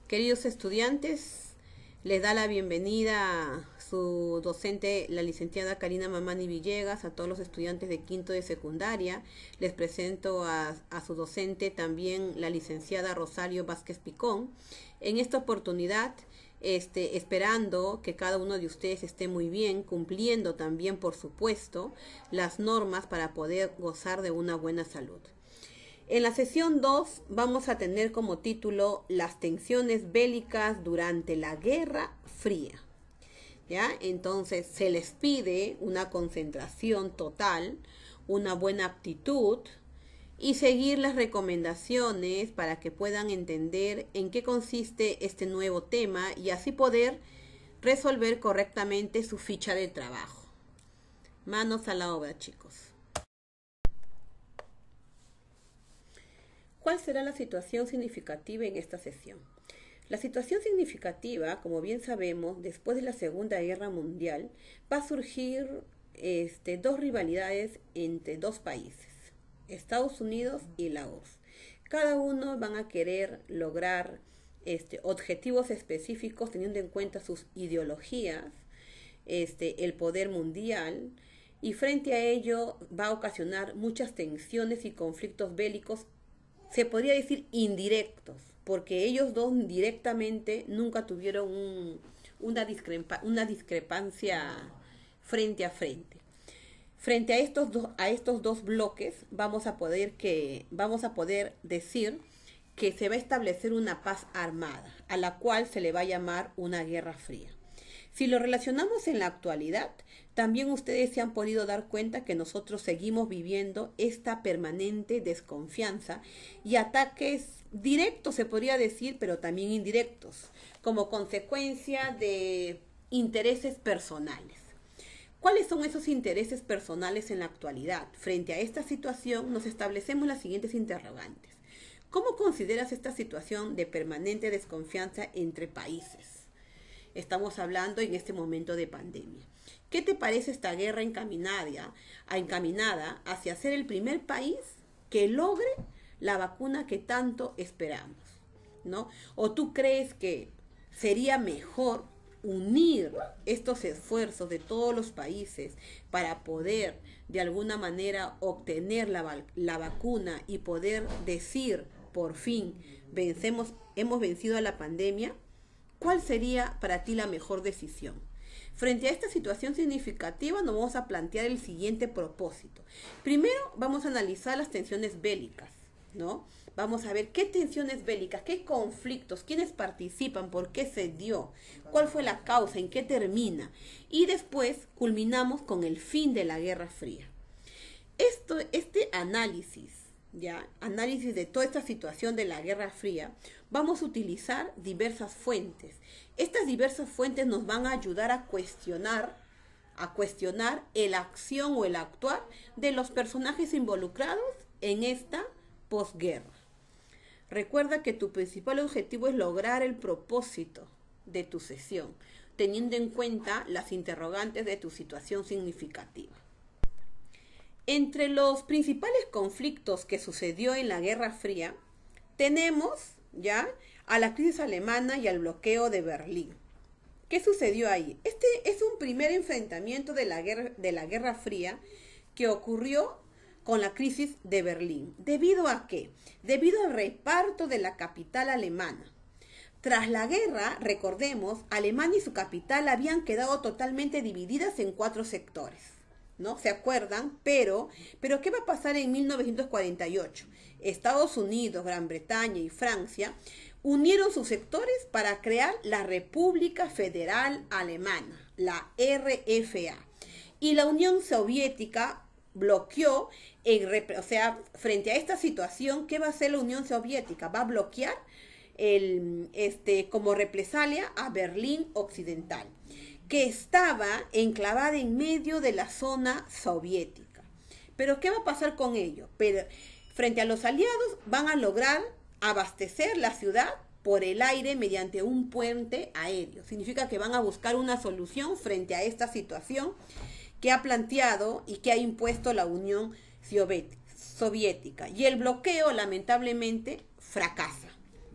Queridos estudiantes, les da la bienvenida su docente, la licenciada Karina Mamani Villegas, a todos los estudiantes de quinto de secundaria. Les presento a su docente también, la licenciada Rosario Vázquez Picón. En esta oportunidad, esperando que cada uno de ustedes esté muy bien, cumpliendo también, por supuesto, las normas para poder gozar de una buena salud. En la sesión 2 vamos a tener como título las tensiones bélicas durante la Guerra Fría. ¿Ya? Entonces se les pide una concentración total, una buena aptitud y seguir las recomendaciones para que puedan entender en qué consiste este nuevo tema y así poder resolver correctamente su ficha de trabajo. Manos a la obra, chicos. ¿Cuál será la situación significativa en esta sesión? La situación significativa, como bien sabemos, después de la Segunda Guerra Mundial, va a surgir dos rivalidades entre dos países, Estados Unidos y la URSS. Cada uno van a querer lograr objetivos específicos teniendo en cuenta sus ideologías, el poder mundial, y frente a ello va a ocasionar muchas tensiones y conflictos bélicos, se podría decir indirectos, porque ellos dos directamente nunca tuvieron una discrepancia frente a frente. Frente a estos dos bloques vamos a poder decir que se va a establecer una paz armada, a la cual se le va a llamar una guerra fría. Si lo relacionamos en la actualidad, también ustedes se han podido dar cuenta que nosotros seguimos viviendo esta permanente desconfianza y ataques directos, se podría decir, pero también indirectos, como consecuencia de intereses personales. ¿Cuáles son esos intereses personales en la actualidad? Frente a esta situación nos establecemos las siguientes interrogantes. ¿Cómo consideras esta situación de permanente desconfianza entre países? Estamos hablando en este momento de pandemia. ¿Qué te parece esta guerra encaminada hacia ser el primer país que logre la vacuna que tanto esperamos, ¿no? ¿O tú crees que sería mejor unir estos esfuerzos de todos los países para poder de alguna manera obtener la vacuna y poder decir por fin hemos vencido a la pandemia? ¿Cuál sería para ti la mejor decisión? Frente a esta situación significativa nos vamos a plantear el siguiente propósito. Primero vamos a analizar las tensiones bélicas, ¿no? Vamos a ver qué tensiones bélicas, qué conflictos, quiénes participan, por qué se dio, cuál fue la causa, en qué termina. Y después culminamos con el fin de la Guerra Fría. Este análisis de toda esta situación de la Guerra Fría, vamos a utilizar diversas fuentes. Estas diversas fuentes nos van a ayudar a cuestionar la acción o el actuar de los personajes involucrados en esta posguerra. Recuerda que tu principal objetivo es lograr el propósito de tu sesión, teniendo en cuenta las interrogantes de tu situación significativa. Entre los principales conflictos que sucedió en la Guerra Fría, tenemos ya a la crisis alemana y al bloqueo de Berlín. ¿Qué sucedió ahí? Este es un primer enfrentamiento de la Guerra Fría que ocurrió con la crisis de Berlín. ¿Debido a qué? Debido al reparto de la capital alemana. Tras la guerra, recordemos, Alemania y su capital habían quedado totalmente divididas en 4 sectores, ¿no? ¿Se acuerdan? Pero ¿qué va a pasar en 1948? Estados Unidos, Gran Bretaña y Francia unieron sus sectores para crear la República Federal Alemana, la RFA. Y la Unión Soviética bloqueó, frente a esta situación, ¿qué va a hacer la Unión Soviética? Va a bloquear como represalia a Berlín Occidental, que estaba enclavada en medio de la zona soviética. ¿Pero qué va a pasar con ello? Frente a los aliados van a lograr abastecer la ciudad por el aire mediante un puente aéreo. Significa que van a buscar una solución frente a esta situación que ha planteado y que ha impuesto la Unión Soviética. Y el bloqueo lamentablemente fracasa.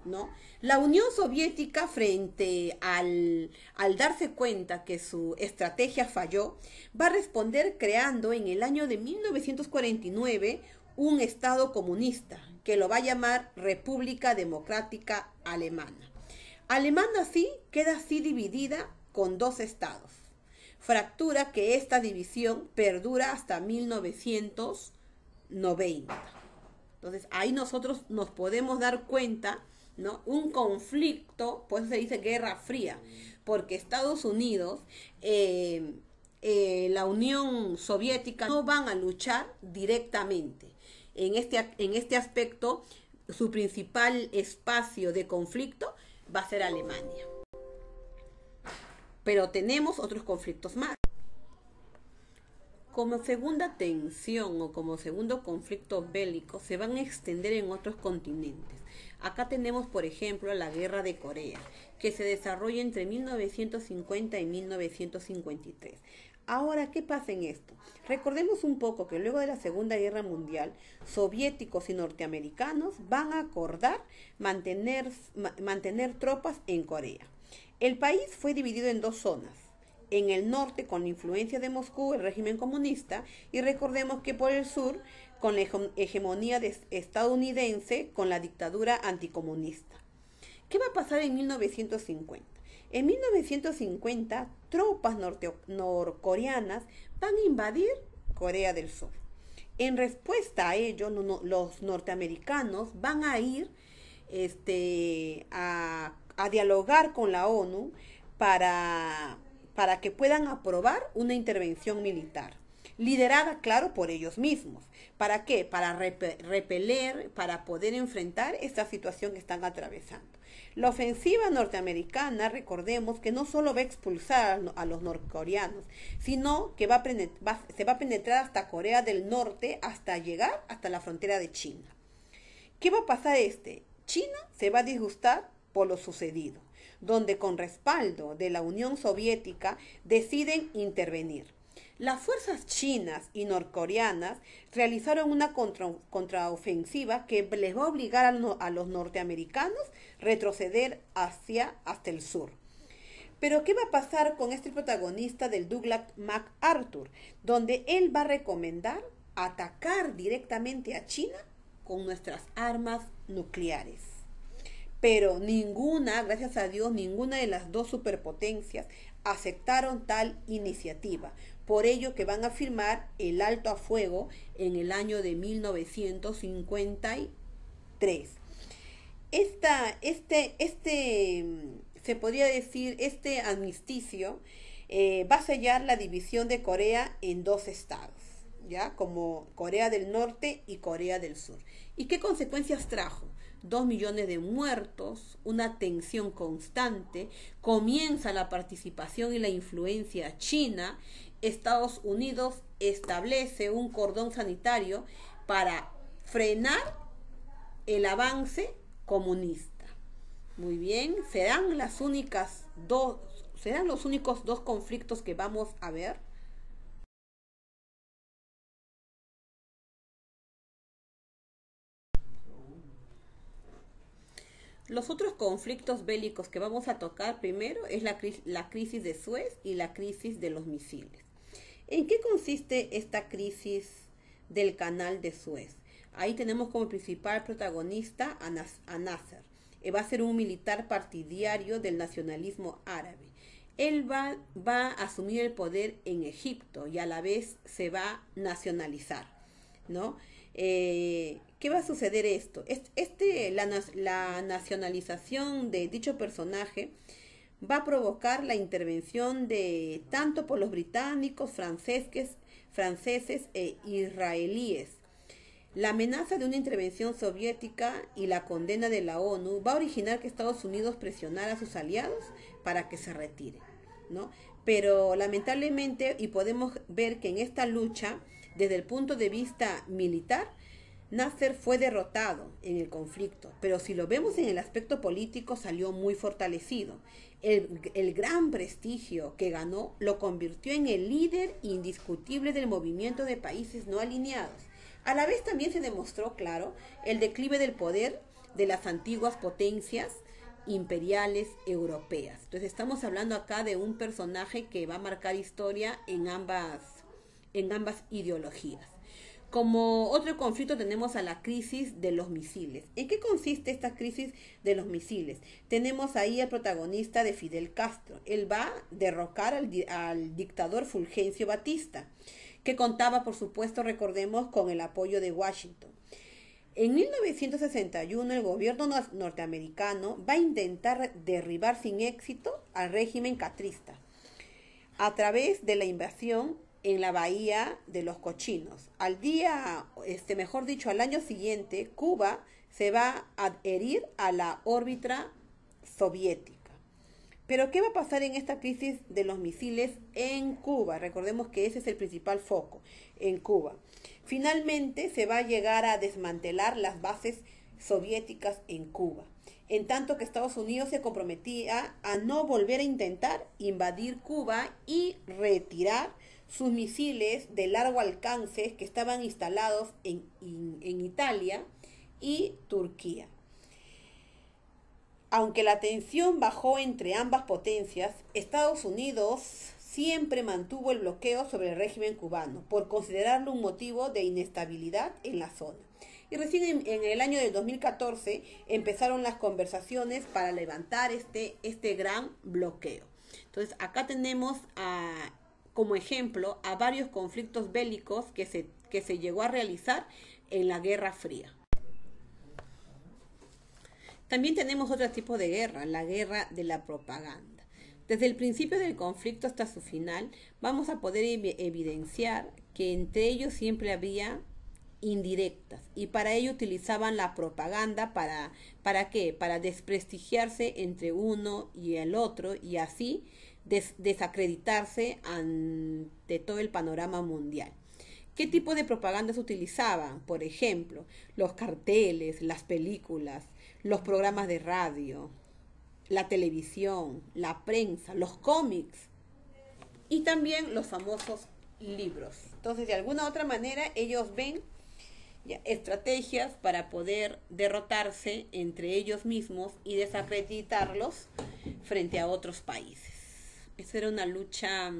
¿no? La Unión Soviética, frente al darse cuenta que su estrategia falló, va a responder creando en el año de 1949 un Estado comunista, que lo va a llamar República Democrática Alemana. Alemania sí queda así dividida con dos estados. Fractura que esta división perdura hasta 1990. Entonces ahí nosotros nos podemos dar cuenta, ¿no? Un conflicto, por eso se dice Guerra Fría, porque Estados Unidos, la Unión Soviética no van a luchar directamente. En este aspecto, su principal espacio de conflicto va a ser Alemania. Pero tenemos otros conflictos más. Como segunda tensión o como segundo conflicto bélico se van a extender en otros continentes. Acá tenemos, por ejemplo, la Guerra de Corea, que se desarrolla entre 1950 y 1953. Ahora, ¿qué pasa en esto? Recordemos un poco que luego de la Segunda Guerra Mundial, soviéticos y norteamericanos van a acordar mantener tropas en Corea. El país fue dividido en dos zonas. En el norte, con la influencia de Moscú, el régimen comunista, y recordemos que por el sur, con la hegemonía estadounidense, con la dictadura anticomunista. ¿Qué va a pasar en 1950? En 1950, tropas norcoreanas van a invadir Corea del Sur. En respuesta a ello, los norteamericanos van a ir a dialogar con la ONU para que puedan aprobar una intervención militar, liderada, claro, por ellos mismos. ¿Para qué? Para repeler, para poder enfrentar esta situación que están atravesando. La ofensiva norteamericana, recordemos que no solo va a expulsar a los norcoreanos, sino que se va a penetrar hasta Corea del Norte, hasta llegar hasta la frontera de China. ¿Qué va a pasar? China se va a disgustar por lo sucedido, donde con respaldo de la Unión Soviética deciden intervenir. Las fuerzas chinas y norcoreanas realizaron una contraofensiva que les va a obligar a los norteamericanos a retroceder hasta el sur. Pero ¿qué va a pasar con este protagonista del Douglas MacArthur? Donde él va a recomendar atacar directamente a China con nuestras armas nucleares. Pero ninguna, gracias a Dios, ninguna de las dos superpotencias aceptaron tal iniciativa. Por ello que van a firmar el alto a fuego en el año de 1953. Se podría decir, este armisticio va a sellar la división de Corea en dos estados, ¿ya? Como Corea del Norte y Corea del Sur. ¿Y qué consecuencias trajo? 2 millones de muertos, una tensión constante, comienza la participación y la influencia china. Estados Unidos establece un cordón sanitario para frenar el avance comunista. Muy bien, serán los únicos dos conflictos que vamos a ver. Los otros conflictos bélicos que vamos a tocar primero es la crisis de Suez y la crisis de los misiles. ¿En qué consiste esta crisis del canal de Suez? Ahí tenemos como principal protagonista a Nasser. Va a ser un militar partidario del nacionalismo árabe. Él va a asumir el poder en Egipto y a la vez se va a nacionalizar, ¿no? ¿Qué va a suceder esto? La nacionalización de dicho personaje va a provocar la intervención de tanto por los británicos, franceses e israelíes. La amenaza de una intervención soviética y la condena de la ONU va a originar que Estados Unidos presionara a sus aliados para que se retiren, ¿no? Pero lamentablemente, y podemos ver que en esta lucha, desde el punto de vista militar, Nasser fue derrotado en el conflicto, pero si lo vemos en el aspecto político salió muy fortalecido. El gran prestigio que ganó lo convirtió en el líder indiscutible del movimiento de países no alineados. A la vez también se demostró, claro, el declive del poder de las antiguas potencias imperiales europeas. Entonces estamos hablando acá de un personaje que va a marcar historia en ambas ideologías. Como otro conflicto tenemos a la crisis de los misiles. ¿En qué consiste esta crisis de los misiles? Tenemos ahí al protagonista de Fidel Castro. Él va a derrocar al dictador Fulgencio Batista, que contaba, por supuesto, recordemos, con el apoyo de Washington. En 1961 el gobierno norteamericano va a intentar derribar sin éxito al régimen castrista a través de la invasión en la bahía de los Cochinos. Al año siguiente, Cuba se va a adherir a la órbita soviética. Pero ¿qué va a pasar en esta crisis de los misiles en Cuba? Recordemos que ese es el principal foco en Cuba. Finalmente se va a llegar a desmantelar las bases soviéticas en Cuba, en tanto que Estados Unidos se comprometía a no volver a intentar invadir Cuba y retirar sus misiles de largo alcance que estaban instalados en Italia y Turquía. Aunque la tensión bajó entre ambas potencias, Estados Unidos siempre mantuvo el bloqueo sobre el régimen cubano por considerarlo un motivo de inestabilidad en la zona. Y recién en el año del 2014 empezaron las conversaciones para levantar este gran bloqueo. Entonces acá tenemos como ejemplo a varios conflictos bélicos que se llegó a realizar en la Guerra Fría. También tenemos otro tipo de guerra, la guerra de la propaganda. Desde el principio del conflicto hasta su final, vamos a poder evidenciar que entre ellos siempre había indirectas, y para ello utilizaban la propaganda ¿para qué? Para desprestigiarse entre uno y el otro y así desacreditarse ante todo el panorama mundial. ¿Qué tipo de propaganda se utilizaban? Por ejemplo, los carteles, las películas, los programas de radio, la televisión, la prensa, los cómics y también los famosos libros. Entonces, de alguna u otra manera, ellos ven estrategias para poder derrotarse entre ellos mismos y desacreditarlos frente a otros países. Esa era una lucha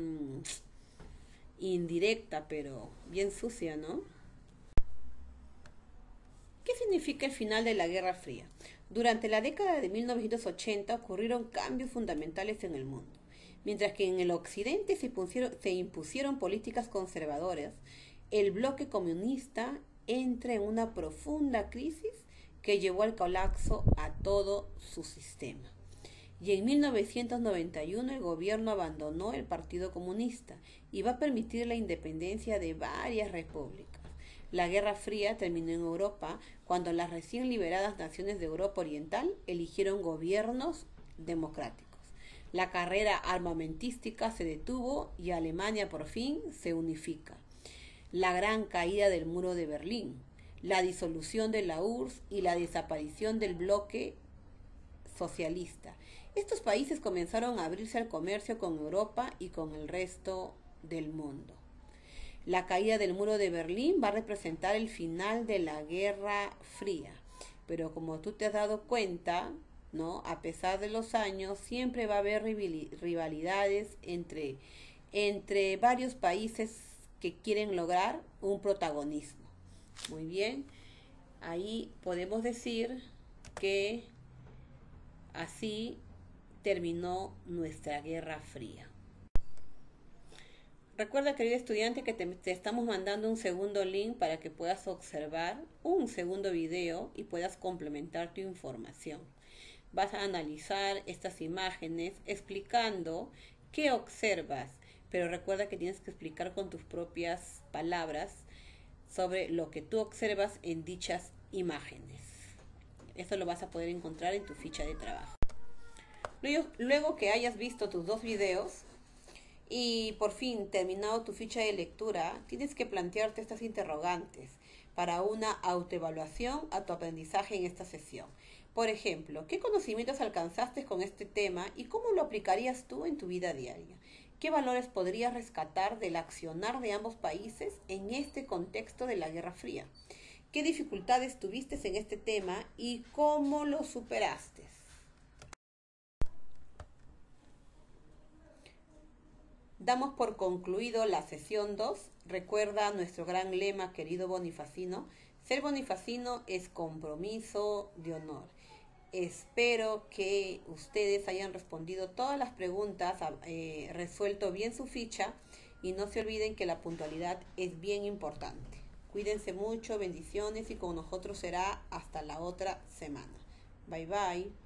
indirecta, pero bien sucia, ¿no? ¿Qué significa el final de la Guerra Fría? Durante la década de 1980 ocurrieron cambios fundamentales en el mundo. Mientras que en el occidente se impusieron políticas conservadoras, el bloque comunista entra en una profunda crisis que llevó al colapso a todo su sistema. Y en 1991 el gobierno abandonó el Partido Comunista y va a permitir la independencia de varias repúblicas. La Guerra Fría terminó en Europa cuando las recién liberadas naciones de Europa Oriental eligieron gobiernos democráticos. La carrera armamentística se detuvo y Alemania por fin se unifica. La gran caída del muro de Berlín, la disolución de la URSS y la desaparición del bloque socialista. Estos países comenzaron a abrirse al comercio con Europa y con el resto del mundo. La caída del muro de Berlín va a representar el final de la Guerra Fría, pero como tú te has dado cuenta, ¿no? A pesar de los años, siempre va a haber rivalidades entre varios países que quieren lograr un protagonismo. Muy bien, ahí podemos decir que así terminó nuestra Guerra Fría. Recuerda, querido estudiante, que te estamos mandando un segundo link para que puedas observar un segundo video y puedas complementar tu información. Vas a analizar estas imágenes explicando qué observas, pero recuerda que tienes que explicar con tus propias palabras sobre lo que tú observas en dichas imágenes. Eso lo vas a poder encontrar en tu ficha de trabajo. Luego que hayas visto tus dos videos y por fin terminado tu ficha de lectura, tienes que plantearte estas interrogantes para una autoevaluación a tu aprendizaje en esta sesión. Por ejemplo, ¿qué conocimientos alcanzaste con este tema y cómo lo aplicarías tú en tu vida diaria? ¿Qué valores podrías rescatar del accionar de ambos países en este contexto de la Guerra Fría? ¿Qué dificultades tuviste en este tema y cómo lo superaste? Damos por concluido la sesión 2. Recuerda nuestro gran lema, querido bonifacino. Ser bonifacino es compromiso de honor. Espero que ustedes hayan respondido todas las preguntas, resuelto bien su ficha y no se olviden que la puntualidad es bien importante. Cuídense mucho, bendiciones y con nosotros será hasta la otra semana. Bye bye.